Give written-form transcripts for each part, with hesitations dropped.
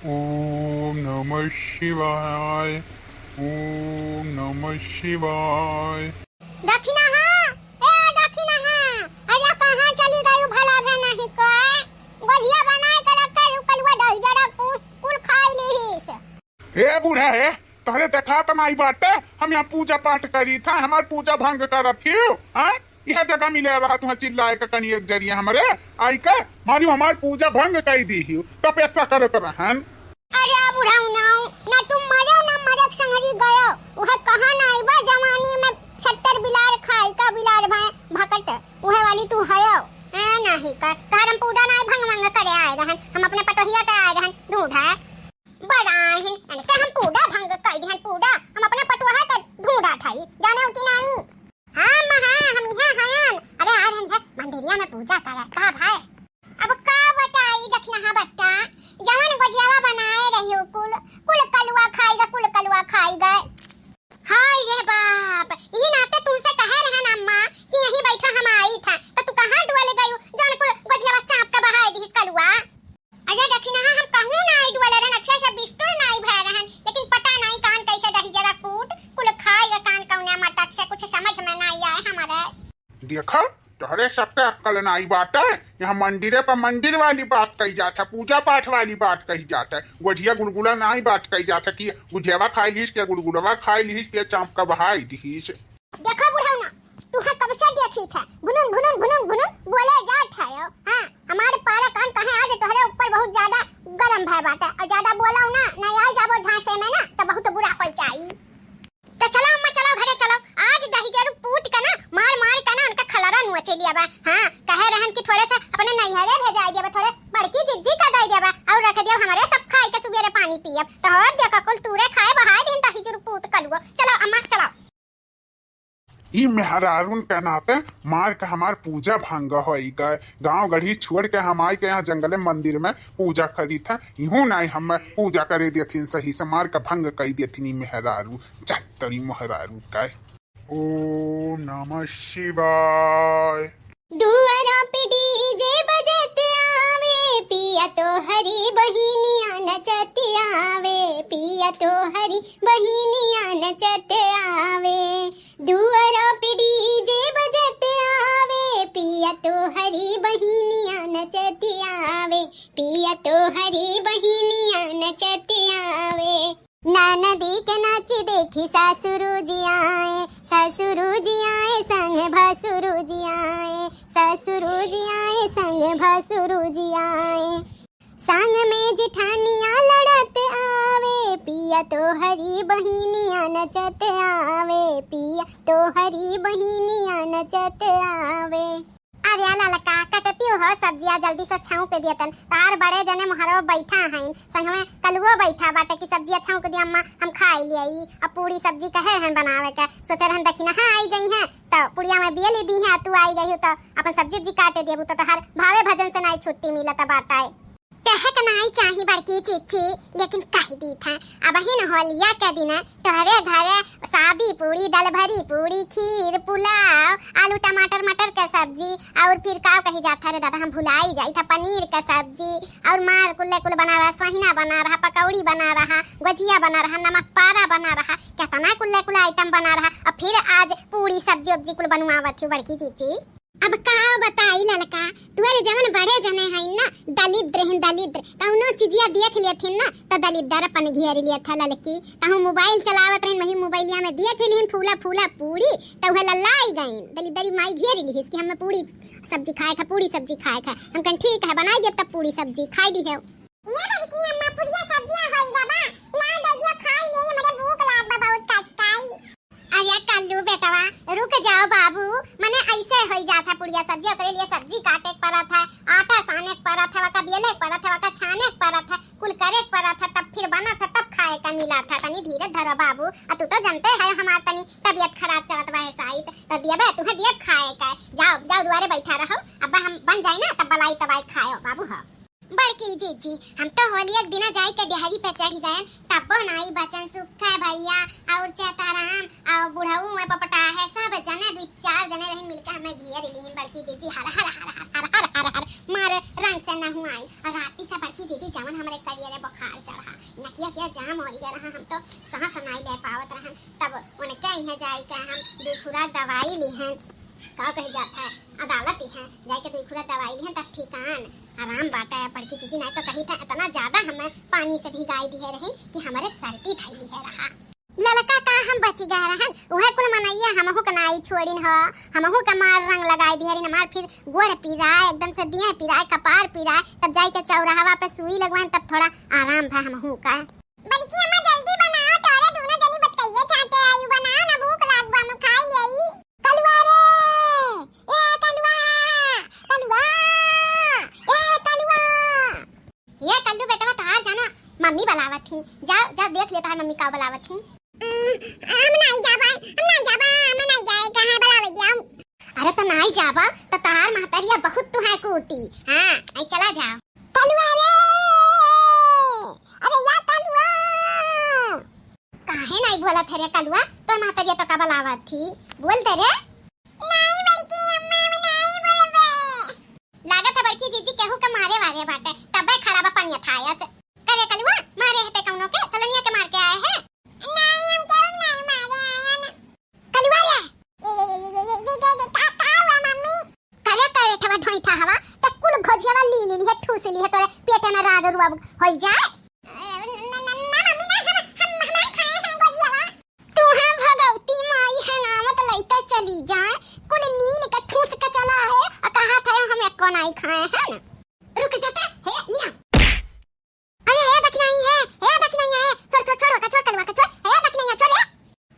ओम नमः शिवाय। ओम नमः शिवाय। दक्षिणा हाँ, दक्षिणा हाँ, अरे कहाँ चली गई भला भी नहीं कोई बढ़िया बनाए कर रखा कलवा दही जरा कुल खाई लीस। हे बूढ़ा है तोहरे देखा तो नहीं बाटे हम यहाँ पूजा पाठ करी था हमार पूजा भंग कर थी। यह जगह मिले रहा तुह चिल्लाए का कनी एक जरिए हमारे आई के मारी हमार पूजा भंग कर दी तो पैसा करत रहन। अरे बुढ़ाऊ ना तुम मरे ना मरे संगरी गयो वह कहाँ ना आईबा जवानी में 70 बिलार खाई का बिलार भाई भकट वह वाली तू हयो ए नहीं कर तार हम पूजा ना भंग भंग करे आए रहन हम अपने पटोहिया के आए रहन ढूंढा बड़ा हिन से हम पूजा भंग कर दिहन पूजा हम अपने पटोहा के ढूंढा थाई जाने उती नहीं। हां हम यहाँ हयन अरे आ रहन है मंदिरिया में पूजा करे का भाई अब का बताई दक्षिणा बट्टा जवन गुजियावा बनाए रही कुल कुल कलवा खाई गए। हाय रे बाप ये नाते तुमसे कहे रहे ना अम्मा कि यही बैठा हम आई था तो तू कहां डुअले गई जवन कुल गुजियावा चाप का बहाए दी कलवा। अरे दक्षिणा हम कहूं ना आई डुअले रे नक्शा से बिस्टो नहीं भय रहन लेकिन पता नहीं कान कैसे दही जरा कूट कुल खाई ग कान कौना मटक से कुछ समझ में नहीं आए हमारे। देखा तोहरे सबके अक्कल नहीं बात है यहाँ मंदिरे पर मंदिर वाली बात कही जाता पूजा पाठ वाली बात कही जाता है गुजिया गुलगुला नहीं बात कही जाता कि गुजियावा खाई लीस के गुलगुलवा खाई लीस के चाँप का बहाई दीस। देखो बुढ़ाऊ ना तू है कब से देखी था गुनुन बोले जात है हां हमारे पारा कान कहे आज तोहरे ऊपर बहुत ज्यादा गरम भय बाटे और ज्यादा बोलाऊ ना नहीं आ जाबो झांसे में ना तो बहुत बुरा पहुंचाई। तो चलो अम्मा चलो घरे चलो आज दही जरू पूट का ना मार का ना उनका खलरा नुआ चली आबा। हां कहे रहन कि थोड़े से अपने नैहरे भेजा देबा थोड़े बड़की जिज्जी का दे देबा और रख दियो हमारे सब खाए के सुबेरे पानी पियब तो हो देखो कुल तूरे खाए बहाए दिन दही जरू पूट कलुओ। चलो अम्मा चलो ई मेहरारून के नाते मार के हमार पूजा भंग होई गए गांव गढ़ी छोड़ के हम आई के यहाँ जंगले मंदिर में पूजा करी था यूं नहीं हम पूजा करे देथिन सही से मार के भंग कही देथिन मेहरारू चतरी मेहरारू का। ओम नमः शिवाय। दुआरा पे डीजे बजते आवे पिया तो हरी बहिनिया नचते आवे पिया तो हरी बहिनिया नचते आवे दुआरा पे डीजे बजते आवे पिया तो हरी बहिनिया नचते आवे पिया तो हरी बहिनिया नचते आवे। नदी के नाच देखी सासुरु जी आए संग भसुरु जी आए ससुरु जी आए संग भसुरु जी आए संग में जिठानिया लड़त आवे पिया तो हरी बहिनिया नचत आवे पिया तो हरी बहिनिया नचत आवे। अरे ललका कटती हो सब्जियां जल्दी से छाऊ पे दियतन तार बड़े जने मोहरो बैठा हैं संग में कलुओ बैठा बाटे की सब्जियां छाऊ के दिया अम्मा हम खाई लियई अब पूरी सब्जी कहे हैं बनावे के सोचे रहन दखिना हां आई जई हैं तो पुड़िया में बियली दी है तू आई गई हो तो अपन सब्जी काटे देबू तो हर भावे भजन से नहीं छुट्टी मिलत बाटाए कहे के नहीं चाही बड़की चीची लेकिन कह दी था अब ही न होलिया के दिन तोहरे घरे शादी पूरी दल भरी पूरी खीर पुलाव आलू टमाटर मटर का सब्जी और फिर का कही जाता रे दादा हम भुलाई जाई था पनीर का सब्जी और मार कुल्ले कुल बना रहा सहीना बना रहा पकौड़ी बना रहा गुजिया बना रहा नमक पारा बना रहा क्या तना कुल्ले कुल आइटम बना रहा और फिर आज पूरी सब्जी उब्जी कुल बनवावत थी बड़की चीची। अब का बताई ललका तुअरे जवन बड़े जने हैं ना दलिद्र कौनो चीजिया देख लिए थे ना तो दलिद्र अपन घेर लिया था ललकी कहूँ मोबाइल चलावत रही वही मोबाइलिया में देख ली फूला पूरी तो वह लल्लाई गई दलिद्री माई घेर ली कि हमें पूरी सब्जी खाए खा पूरी सब्जी खाए खा हम कहीं ठीक है बना दे तब पूरी सब्जी खाई दी है ये बड़की अम्मा पूरी सब्जियां होई गबा ला दे दियो खाई ले मेरे भूख लाग बा बहुत कष्टाई। अरे कल्लू बेटवा रुक जाओ बाबू मने ऐसे हो जाता पुड़िया सब्जी ओकरे लिए सब्जी काटे पड़ा था आटा साने पड़ा था वका बेले पड़ा था वका छाने पड़ा था कुल करे पड़ा था तब फिर बना था तब खाए का मिला था तनी धीरे धरो बाबू तू तो जानते है हमार तनी तबीयत खराब चलत बा ऐसा तो दियबे तुहे दियब खाए का जाओ दुआरे बैठा रहो अब हम बन जाए ना तब बलाई तबाई खाओ बाबू। हाँ बड़की जीजी हम तो होली एक दिन जाई के डेहरी पे चढ़ी गए तब बनाई बचन सुखा भैया और चेताराम और बुढ़ऊ में पपटा है सब जने दो चार जने रही मिलकर हमें घेर ली बड़की जीजी हर हर हर हर हर हर हर मार रंग से न हुआई और राती का बड़की जीजी जवन हमरे करियर रे बुखार चढ़ा नकिया किया जाम हो गया रहा हम तो सांस नहीं ले पावत रहन तब उनके यहाँ जाई के हम दुखुरा दवाई लिहन का कह जाता है अदालत ही है जाके दुखुरा दवाई लिहन तब ठिकान आराम बाटा है बड़की जीजी नहीं तो कही था इतना ज्यादा हमें पानी से भिगाई दी है रही कि हमारे सर्दी थैली है रहा ललका का हम बच गए रहन उहे कुल मनैया हमहु कनाई छोड़िन ह हमहु का मार रंग लगाई दिहरिन हमार फिर गोड़ पीराए एकदम से दिए पीराए कपार पीराए तब जाई के चौराहा पे सुई लगवान तब थोड़ा आराम भा हमहु का बल्कि अम्मा जल्दी बनाओ तोरे दोनों जनी बतइए चाहते आयु बनाओ ना भूख लागबा हम खाई लेई कलवा रे ए कलवा कलवा ए कलवा ये कल्लू बेटा तार जाना मम्मी बुलावत थी जाओ जाओ देख ले तार मम्मी का बुलावत थी हम नहीं जाबा हम नहीं जाए कहां बुलावे जाऊं अरे तो नहीं जाबा तो तार महतरिया बहुत तू है कूटी हां आई चला जाओ कलवा रे अरे या कलवा काहे नहीं बोला थे रे कलवा तो महतरिया तो का बुलावत थी बोल दे रे नहीं बड़की अम्मा मैं नहीं बोलबे लागत है बड़की जीजी केहू के मारे वारे बाटे तबे खड़ा बा पनिया थाया से करे कलवा मारे है ते कौनो के सलनिया के मार के आए हैं नहीं हम क्यों नहीं मारे आया ना कलवा रे मम्मी करे करे ठवा ढोई था हवा त कुल घोजियावा ली है ठूस ली है तोरे पेटे में राग रुआ होई जाए ना मम्मी ना हम नहीं खाए हैं घोजियावा तू है भगवती माई है नाम तो लइका चली जाए कुल लील का ठूस के चला है और कहा था हम एको नहीं खाए हैं ना रुक जाता है लिया अरे ये देख नहीं है ये देख नहीं है छोड़ का छोड़ कलवा का छोड़ ये देख नहीं है छोड़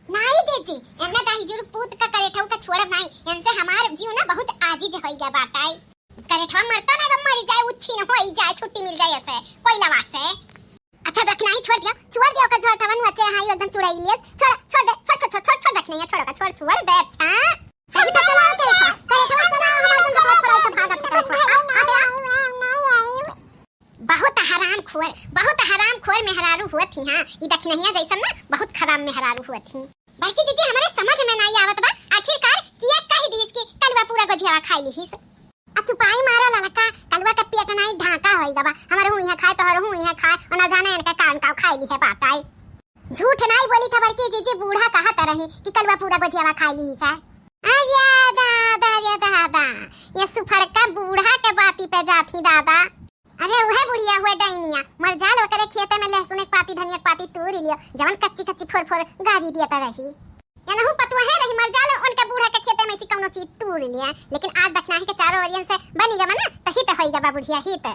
नहीं जीजी एने दाई जुर पूत का करेठौ का छोड़ नहीं इनसे हमार जीव ना बहुत आजीज होई गया बाटाई करेठवा मरता ना बम मर जाए उच्छी न होई जाए छुट्टी मिल जाए ऐसे कोई लवा से अच्छा देख नहीं छोड़ दिया का झोटवा नु अच्छे हाई एकदम चुड़ाई लिए छोड़ दे छोड़ देख नहीं है छोड़ का छोड़ दे अच्छा कहीं तो चला करेठवा चला हमार तुम छोड़ा के भागत बहुत हराम खोर मेहरारू हुआ थी हां ई देख नहीं है जैसन ना बहुत खराब मेहरारू हुआ थी बल्कि जीजी हमारे समझ में नहीं आवत बा आखिरकार किया कह दी इसकी कलवा पूरा गोजियावा खाई ली हिस आ चुपाई मारा ललका कलवा का पेट नहीं ढाका होई गबा हमारे हूं यहां खाए तो हर हूं यहां खाए और ना जाने इनका कान का खाई ली है बाताई झूठ नहीं बोली था बल्कि जीजी बूढ़ा कहत रही कि कलवा पूरा गोजियावा खाई ली है या दादा ये सुफरका बूढ़ा के बाती पे जाती दादा अरे वह बुढ़िया हुए डाइनिया मर जाल ओकरे खेते में लहसुन एक पाती धनिया एक पाती तूर लियो जवन कच्ची फोड़ गाजी दिया रही एनहु पतवा है रही मर जाल उनका बूढ़ा के खेते में सी कौनो चीज तूर लिया लेकिन आज देखना है कि चारों ओरियन से बनी गवा ना तही तो होई गवा बुढ़िया हित